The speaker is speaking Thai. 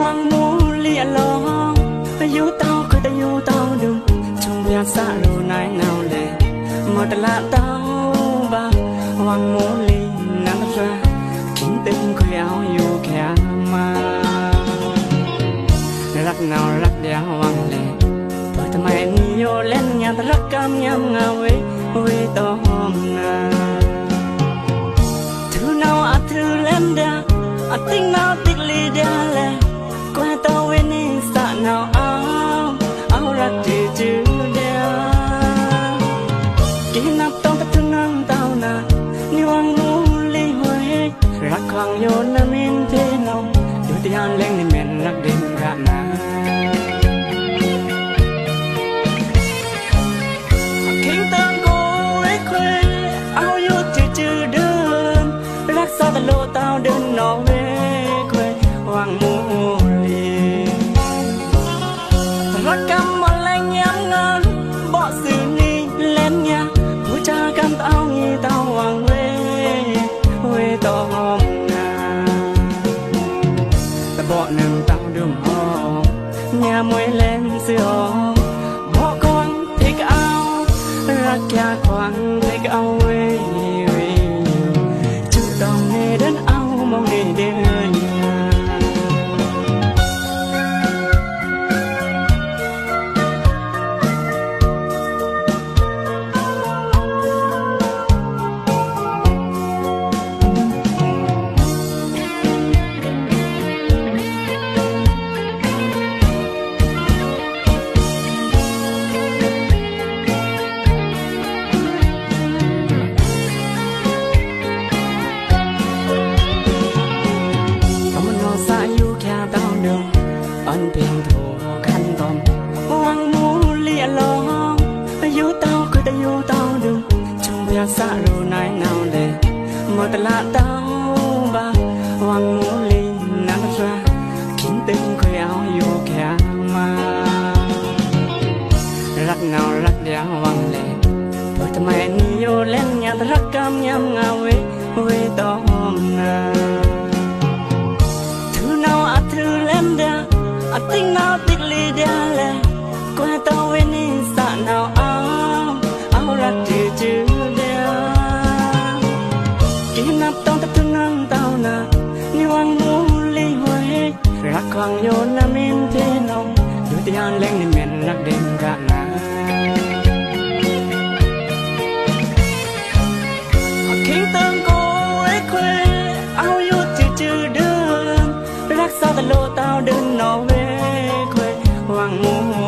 hoàng mu lia long yêu tao cứ ta yêu tao đừng trong việc xa rồi này nào để một là tao ba hoàng mu lia nắng ra kín tình khơi áo yêu kẻ màรักnàoรักเดียววังเลยเพื่อทำไมนี่โยเล่นยามรักกำยามเงาเว้ต่อหอมนาถือnàoถือเล่นเดียติ้งnàoติดลีเดียเลยก็ให้ตัวเวนิสะnàoเอารักจืดเดียวกินนับต้องตัดทุนนั่งเต้านานี่วังมูลีหวยรักควังโยนน้ำมินเทนองอยู่ที่อันเล่งนี่เหม็นรักเด่นรักนาคิงตังกูไอ้เคยเอาอยู่จืดเดินรักษาตลอดเต้าเดินนอเวเคยวังมูลีรักกำมาแรงย้ำเงินบ่สื่อนี่เล่นยาผู้จากันเต้างี้เต้าวังเวต่อหอมนาแต่บ่หนึ่งเต้าดื่มหอมยามวยเล่นเสือบ่กวางที่ก็เอารักยาควางที่ก็เอาเวจุดต้องเนเดินเอามองเนเดินอันเพียงโทขันตอมวังมูเลียลองอยู่เต้าคือแต่อยู่เต้าดึงจงพยาสะรู้นายนาวเลยหมดละเต้าบ้าวังมูลีนับรากินตึงเคยเอาอยู่แค่มารักเงารักเดียววังเลยเพื่อทำไมนี่โยเล่นยามรักกำยามเงาเวต่อหอมนาถือnàoถือเล่นเดียติ้งnàoติดลีเดียเลยก็ให้ตัวเวนิสะnàoเอารักจืดเดียวกินนับต้องตัดทุนนั่งเต้านานี่วังมูลีหวยรักควางโยนน้ำมินเทนองดูที่อันเล่งนี่เหม็นรักเด่นรักนาคิงตังกูไอ้เคยเอาอยู่จืดเดินรักษาตลอดเต้าเดินนอเววังมู